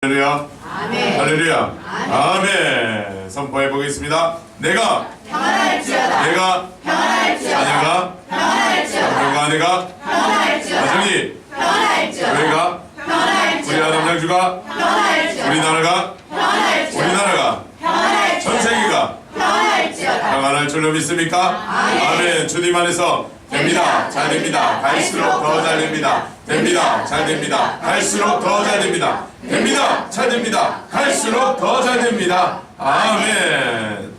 할렐루야. 아멘. 할렐루야. 아멘. 아멘. 선포해 보겠습니다. 내가 평안할지어다. 내가 평안할지어다. 자녀가 평안할지어다. 가정과 아내가 평안할지어다. 가정이 평안할지어다. 교회가 평안할지어다. 우리 아담장주가 평안할지어다. 우리나라가 평안할지어다. 우리나라가 평안할지어다. 전 세계가 평안할지어다. 평안할 줄로 믿습니까? 아멘. 주님 안에서 됩니다. 잘 됩니다. 갈수록 더 잘 됩니다. 됩니다. 잘 됩니다. 갈수록 더 잘 됩니다. 됩니다. 잘 됩니다. 갈수록 더 잘 됩니다. 아멘.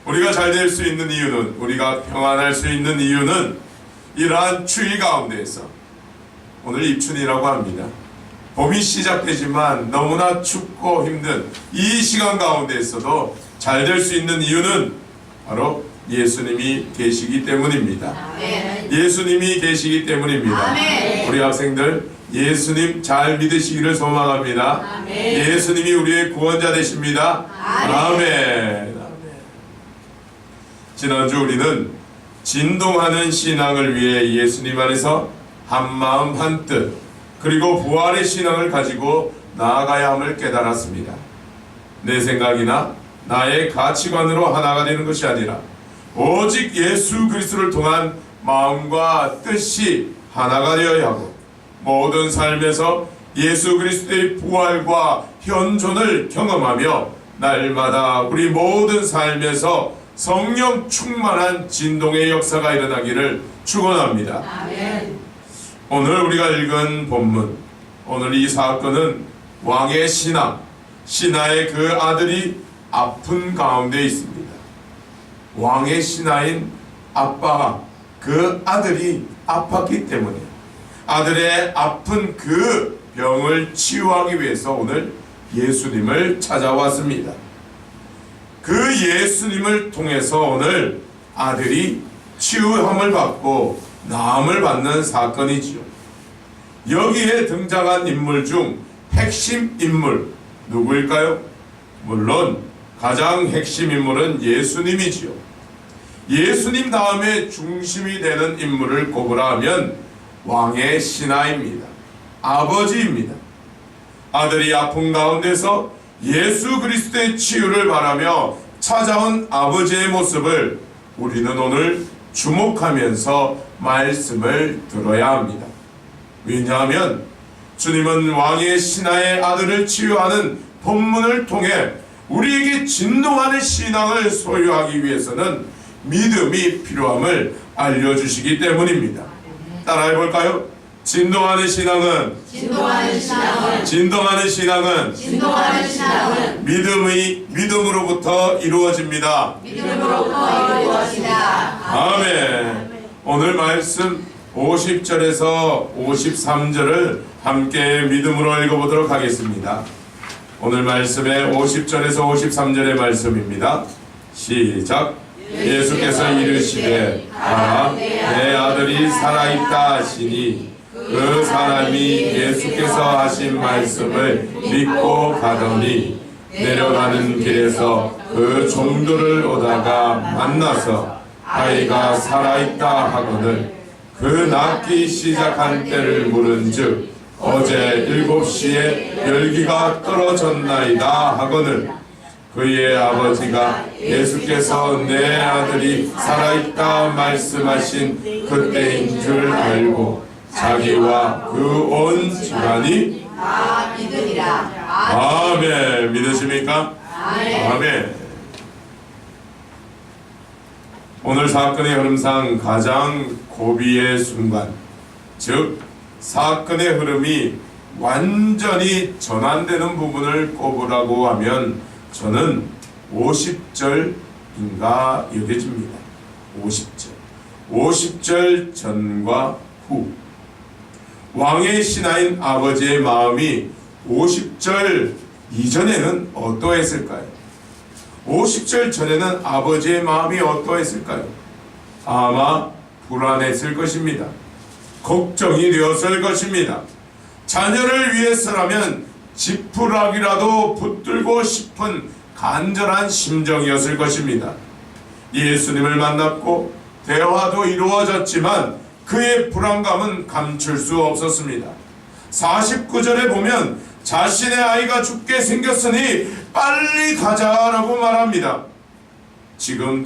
우리가 잘 될 수 있는 이유는, 우리가 평안할 수 있는 이유는 이러한 추위 가운데에서, 오늘 입춘이라고 합니다. 봄이 시작되지만 너무나 춥고 힘든 이 시간 가운데에서도 잘 될 수 있는 이유는 바로 예수님이 계시기 때문입니다. 아멘. 예수님이 계시기 때문입니다. 아멘. 우리 학생들 예수님 잘 믿으시기를 소망합니다. 아멘. 예수님이 우리의 구원자 되십니다. 아멘. 아멘. 지난주 우리는 진동하는 신앙을 위해 예수님 안에서 한마음 한뜻 그리고 부활의 신앙을 가지고 나아가야 함을 깨달았습니다. 내 생각이나 나의 가치관으로 하나가 되는 것이 아니라 오직 예수 그리스도를 통한 마음과 뜻이 하나가 되어야 하고, 모든 삶에서 예수 그리스도의 부활과 현존을 경험하며 날마다 우리 모든 삶에서 성령 충만한 진동의 역사가 일어나기를 축원합니다. 아멘. 오늘 우리가 읽은 본문, 오늘 이 사건은 왕의 신하의 그 아들이 아픈 가운데 있습니다. 왕의 신하인 아빠가 그 아들이 아팠기 때문에 아들의 아픈 그 병을 치유하기 위해서 오늘 예수님을 찾아왔습니다. 그 예수님을 통해서 오늘 아들이 치유함을 받고 나음을 받는 사건이지요. 여기에 등장한 인물 중 핵심 인물 누구일까요? 물론 가장 핵심 인물은 예수님이지요. 예수님 다음에 중심이 되는 인물을 꼽으라 하면 왕의 신하입니다. 아버지입니다. 아들이 아픈 가운데서 예수 그리스도의 치유를 바라며 찾아온 아버지의 모습을 우리는 오늘 주목하면서 말씀을 들어야 합니다. 왜냐하면 주님은 왕의 신하의 아들을 치유하는 본문을 통해 우리에게 진동하는 신앙을 소유하기 위해서는 믿음이 필요함을 알려주시기 때문입니다. 따라해 볼까요? 진동하는 신앙은 믿음으로부터 이루어집니다. 아멘. 오늘 말씀 50절에서 53절을 함께 믿음으로 읽어보도록 하겠습니다. 오늘 말씀의 50절에서 53절의 말씀입니다. 시작. 예수께서 이르시되 내 아들이 살아있다 하시니 그 사람이 예수께서 하신 말씀을 믿고 가더니 내려가는 길에서 그 종들을 오다가 만나서 아이가 살아있다 하거늘 그 낫기 시작한 때를 물은즉 어제 7시에 열기가 떨어졌나이다 하거늘 그의 아버지가 예수께서 내 아들이 살아있다 말씀하신 그때인 줄 알고 자기와 그 온 집안이 다 믿으리라. 아멘. 믿으십니까? 아멘. 오늘 사건의 흐름상 가장 고비의 순간, 즉 사건의 흐름이 완전히 전환되는 부분을 꼽으라고 하면 저는 50절인가 여겨집니다. 50절 전과 후. 왕의 신하인 아버지의 마음이 50절 이전에는 어떠했을까요? 50절 전에는 아버지의 마음이 어떠했을까요? 아마 불안했을 것입니다. 걱정이 되었을 것입니다. 자녀를 위해서라면 지푸라기라도 붙들고 싶은 간절한 심정이었을 것입니다. 예수님을 만났고 대화도 이루어졌지만 그의 불안감은 감출 수 없었습니다. 49절에 보면 자신의 아이가 죽게 생겼으니 빨리 가자라고 말합니다. 지금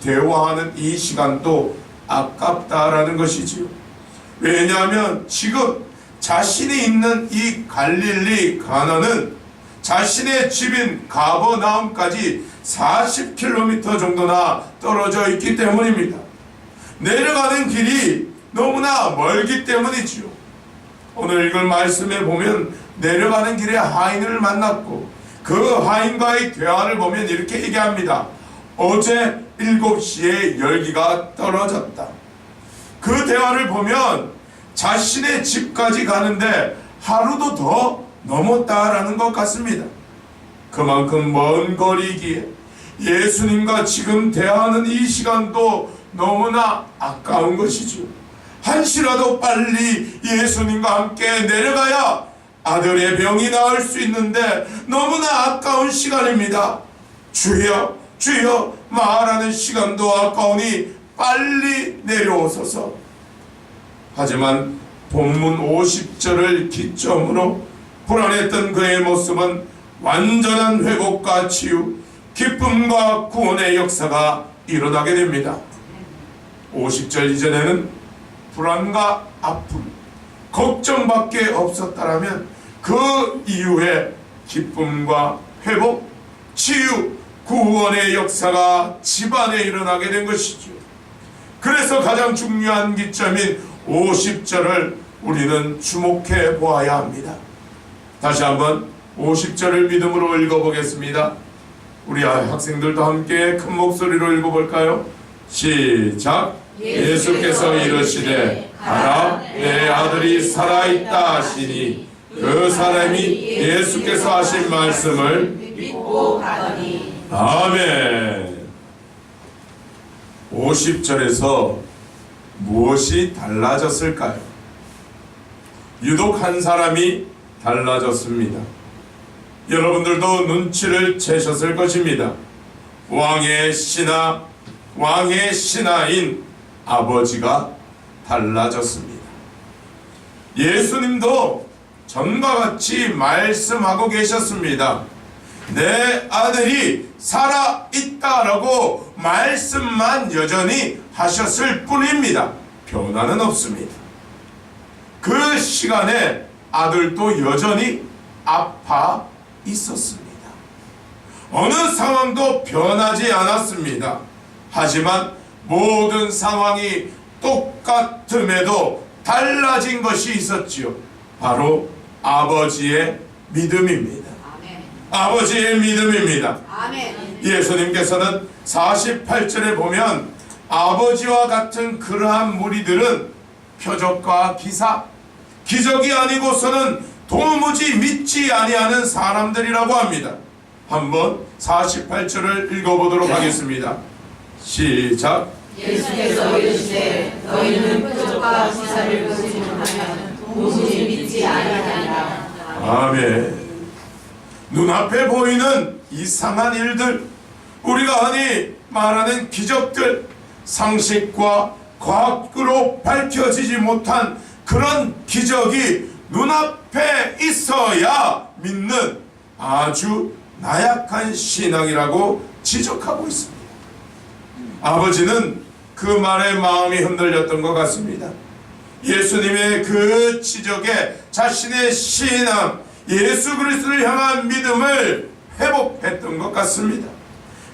대화하는 이 시간도 아깝다라는 것이지요. 왜냐하면 지금 자신이 있는 이 갈릴리 가나는 자신의 집인 가버나움까지 40km 정도나 떨어져 있기 때문입니다. 내려가는 길이 너무나 멀기 때문이지요. 오늘 읽을 말씀에 보면 내려가는 길에 하인을 만났고 그 하인과의 대화를 보면 이렇게 얘기합니다. 어제 7시에 열기가 떨어졌다. 그 대화를 보면 자신의 집까지 가는데 하루도 더 넘었다라는 것 같습니다. 그만큼 먼 거리이기에 예수님과 지금 대화하는 이 시간도 너무나 아까운 것이죠. 한시라도 빨리 예수님과 함께 내려가야 아들의 병이 나을 수 있는데 너무나 아까운 시간입니다. 주여 주여 말하는 시간도 아까우니 빨리 내려오소서. 하지만 본문 50절을 기점으로 불안했던 그의 모습은 완전한 회복과 치유, 기쁨과 구원의 역사가 일어나게 됩니다. 50절 이전에는 불안과 아픔, 걱정밖에 없었다라면 그 이후에 기쁨과 회복, 치유, 구원의 역사가 집안에 일어나게 된 것이죠. 그래서 가장 중요한 기점인 50절을 우리는 주목해 보아야 합니다. 다시 한번 50절을 믿음으로 읽어보겠습니다. 우리 학생들도 함께 큰 목소리로 읽어볼까요? 시작! 예수께서 이르시되 가라 내 아들이 살아있다 하시니 그 사람이 예수께서 하신 말씀을 믿고 가더니. 아멘. 50절에서 무엇이 달라졌을까요? 유독 한 사람이 달라졌습니다. 여러분들도 눈치를 채셨을 것입니다. 왕의 신하인 아버지가 달라졌습니다. 예수님도 전과 같이 말씀하고 계셨습니다. 내 아들이 살아있다라고 말씀만 여전히 하셨을 뿐입니다. 변화는 없습니다. 그 시간에 아들도 여전히 아파 있었습니다. 어느 상황도 변하지 않았습니다. 하지만 모든 상황이 똑같음에도 달라진 것이 있었지요. 바로 아버지의 믿음입니다. 아멘. 아버지의 믿음입니다. 아멘. 예수님께서는 48절에 보면 아버지와 같은 그러한 무리들은 표적과 기사, 기적이 아니고서는 도무지 믿지 아니하는 사람들이라고 합니다. 한번 48절을 읽어보도록 하겠습니다. 시작. 예수께서 이르시되 너희는 표적과 기사를 보지 못하면 도무지 믿지 아니하리라. 아멘. 눈앞에 보이는 이상한 일들, 우리가 흔히 말하는 기적들, 상식과 과학으로 밝혀지지 못한 그런 기적이 눈앞에 있어야 믿는 아주 나약한 신앙이라고 지적하고 있습니다. 아버지는 그 말에 마음이 흔들렸던 것 같습니다. 예수님의 그 지적에 자신의 신앙, 예수 그리스도를 향한 믿음을 회복했던 것 같습니다.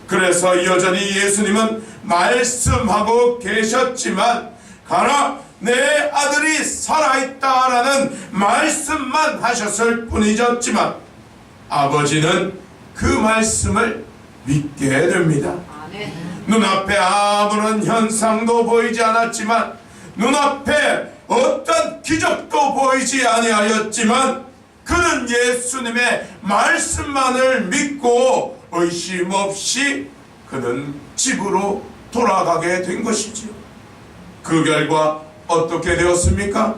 그래서 여전히 예수님은 말씀하고 계셨지만 가라 내 아들이 살아있다라는 말씀만 하셨을 뿐이었지만 아버지는 그 말씀을 믿게 됩니다. 아멘. 눈앞에 아무런 현상도 보이지 않았지만 눈앞에 어떤 기적도 보이지 아니하였지만 그는 예수님의 말씀만을 믿고 의심 없이 그는 집으로 돌아가게 된 것이지요. 그 결과 어떻게 되었습니까?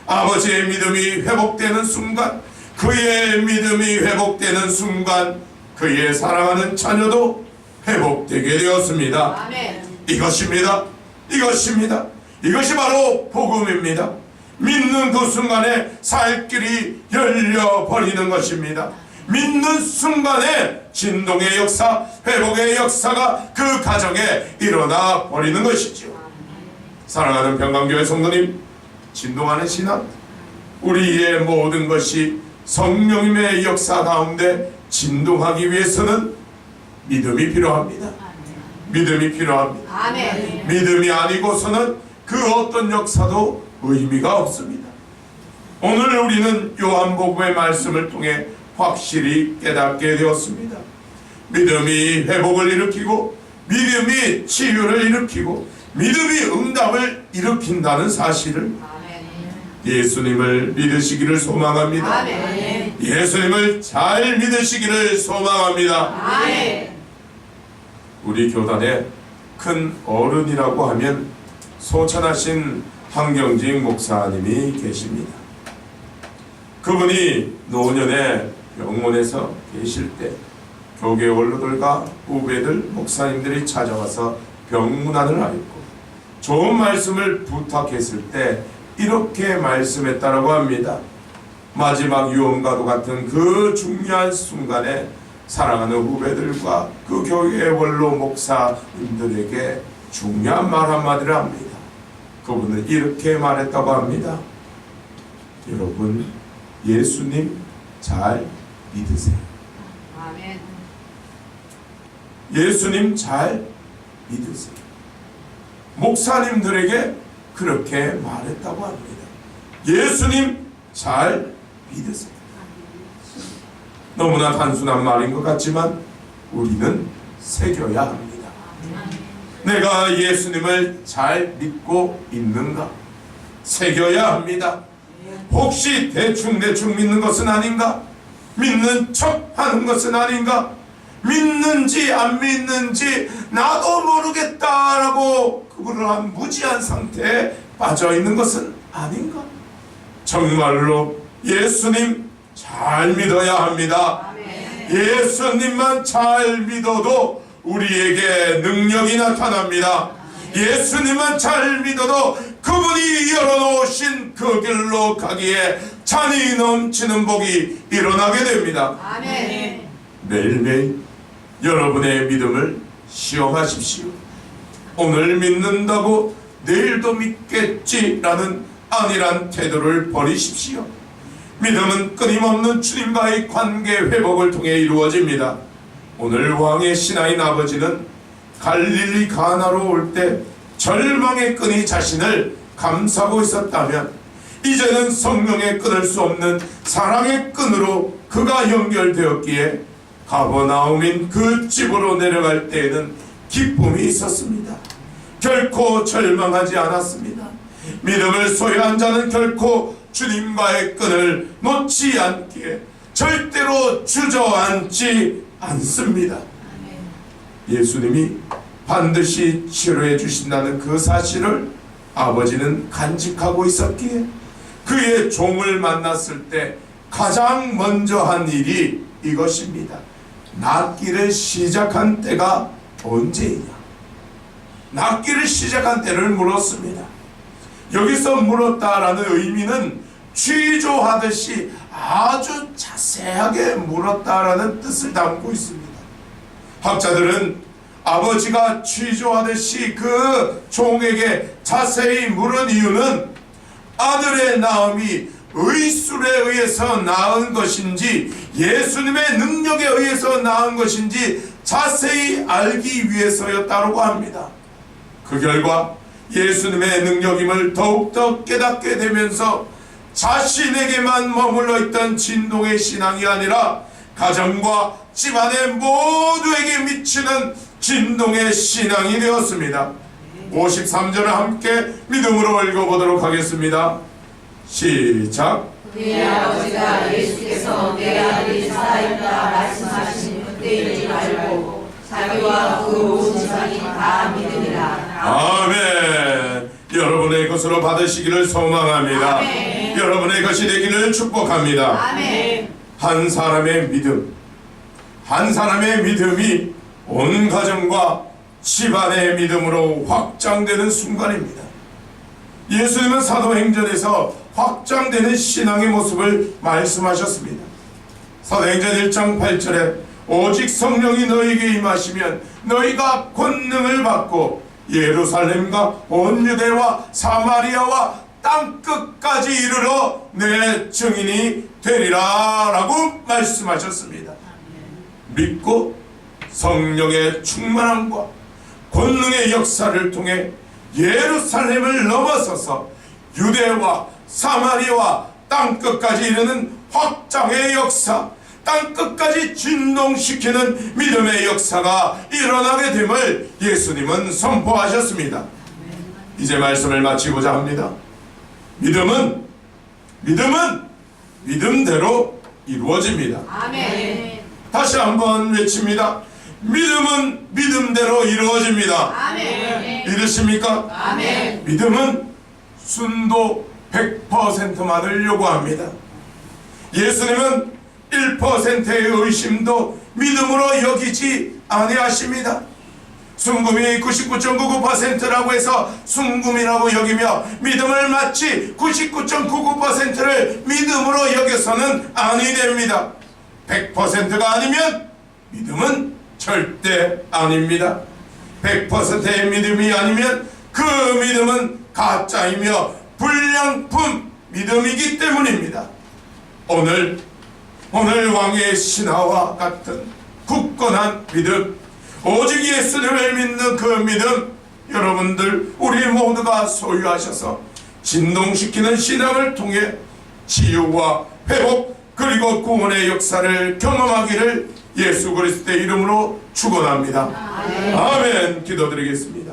아버지의 믿음이 회복되는 순간, 그의 믿음이 회복되는 순간 그의 사랑하는 자녀도 회복되게 되었습니다. 아멘. 이것입니다. 이것이 바로 복음입니다. 믿는 그 순간에 살 길이 열려버리는 것입니다. 믿는 순간에 진동의 역사, 회복의 역사가 그 가정에 일어나 버리는 것이죠. 사랑하는 평강교회 성도님, 진동하는 신앙, 우리의 모든 것이 성령님의 역사 가운데 진동하기 위해서는 믿음이 필요합니다. 믿음이 필요합니다. 아멘. 믿음이 아니고서는 그 어떤 역사도 의미가 없습니다. 오늘 우리는 요한복음의 말씀을 통해 확실히 깨닫게 되었습니다. 믿음이 회복을 일으키고 믿음이 치유를 일으키고 믿음이 응답을 일으킨다는 사실을 예수님을 믿으시기를 소망합니다. 아멘. 예수님을 잘 믿으시기를 소망합니다. 아멘. 우리 교단에 큰 어른이라고 하면 소천하신 황경직 목사님이 계십니다. 그분이 노년에 병원에서 계실 때 교계 원로들과 후배들, 목사님들이 찾아와서 병문안을 앓고 좋은 말씀을 부탁했을 때 이렇게 말씀했다라고 합니다. 마지막 유언과도 같은 그 중요한 순간에 사랑하는 후배들과 그 교회 원로 목사님들에게 중요한 말 한마디를 합니다. 그분은 이렇게 말했다고 합니다. 여러분, 예수님 잘 믿으세요. 아멘. 예수님 잘 믿으세요. 목사님들에게 그렇게 말했다고 합니다. 예수님 잘 믿으세요. 너무나 단순한 말인 것 같지만 우리는 새겨야 합니다. 내가 예수님을 잘 믿고 있는가? 새겨야 합니다. 혹시 대충 믿는 것은 아닌가? 믿는 척 하는 것은 아닌가? 믿는지 안 믿는지 나도 모르겠다라고 그러한 무지한 상태에 빠져 있는 것은 아닌가? 정말로 예수님 잘 믿어야 합니다. 예수님만 잘 믿어도 우리에게 능력이 나타납니다. 예수님만 잘 믿어도 그분이 열어놓으신 그 길로 가기에 찬이 넘치는 복이 일어나게 됩니다. 아멘. 매일매일 여러분의 믿음을 시험하십시오. 오늘 믿는다고 내일도 믿겠지라는 안일한 태도를 버리십시오. 믿음은 끊임없는 주님과의 관계 회복을 통해 이루어집니다. 오늘 왕의 신하인 아버지는 갈릴리 가나로 올 때 절망의 끈이 자신을 감싸고 있었다면 이제는 성령의 끊을 수 없는 사랑의 끈으로 그가 연결되었기에 가버나움인 그 집으로 내려갈 때에는 기쁨이 있었습니다. 결코 절망하지 않았습니다. 믿음을 소유한 자는 결코 주님과의 끈을 놓지 않기에 절대로 주저앉지 않습니다. 예수님이 반드시 치료해 주신다는 그 사실을 아버지는 간직하고 있었기에 그의 종을 만났을 때 가장 먼저 한 일이 이것입니다. 낫기를 시작한 때가 언제이냐? 낫기를 시작한 때를 물었습니다. 여기서 물었다라는 의미는 취조하듯이 아주 자세하게 물었다라는 뜻을 담고 있습니다. 학자들은 아버지가 취조하듯이 그 종에게 자세히 물은 이유는 아들의 낳음이 의술에 의해서 낳은 것인지 예수님의 능력에 의해서 낳은 것인지 자세히 알기 위해서였다고 합니다. 그 결과 예수님의 능력임을 더욱더 깨닫게 되면서 자신에게만 머물러 있던 진동의 신앙이 아니라 가정과 집안의 모두에게 미치는 진동의 신앙이 되었습니다. 53절을 함께 믿음으로 읽어보도록 하겠습니다. 시작. 내 아버지가 예수께서 내 아들이 살아있다 말씀하신 그때일지 알고 자기와 그 온 집안이 다 믿으리라. 아멘. 여러분의 것으로 받으시기를 소망합니다. 아멘. 여러분의 것이 되기를 축복합니다. 아멘. 한 사람의 믿음, 한 사람의 믿음이 온 가정과 집안의 믿음으로 확장되는 순간입니다. 예수님은 사도행전에서 확장되는 신앙의 모습을 말씀하셨습니다. 사도행전 1장 8절에 오직 성령이 너희에게 임하시면 너희가 권능을 받고 예루살렘과 온 유대와 사마리아와 땅끝까지 이르러 내 증인이 되리라 라고 말씀하셨습니다. 믿고 성령의 충만함과 권능의 역사를 통해 예루살렘을 넘어서서 유대와 사마리아와 땅끝까지 이르는 확장의 역사, 땅끝까지 진동시키는 믿음의 역사가 일어나게 됨을 예수님은 선포하셨습니다. 이제 말씀을 마치고자 합니다. 믿음은 믿음대로 이루어집니다. 아멘. 다시 한번 외칩니다. 믿음은 믿음대로 이루어집니다. 아멘. 믿으십니까? 아멘. 믿음은 순도 100%만을 요구합니다. 예수님은 1%의 의심도 믿음으로 여기지 아니하십니다. 순금이 99.99%라고 해서 순금이라고 여기며 믿음을 마치 99.99%를 믿음으로 여겨서는 아니 됩니다. 100%가 아니면 믿음은 절대 아닙니다. 100%의 믿음이 아니면 그 믿음은 가짜이며 불량품 믿음이기 때문입니다. 오늘 왕의 신하와 같은 굳건한 믿음, 오직 예수님을 믿는 그 믿음, 여러분들 우리 모두가 소유하셔서 진동시키는 신앙을 통해 치유와 회복 그리고 구원의 역사를 경험하기를 예수 그리스도의 이름으로 축원합니다. 아멘. 기도드리겠습니다.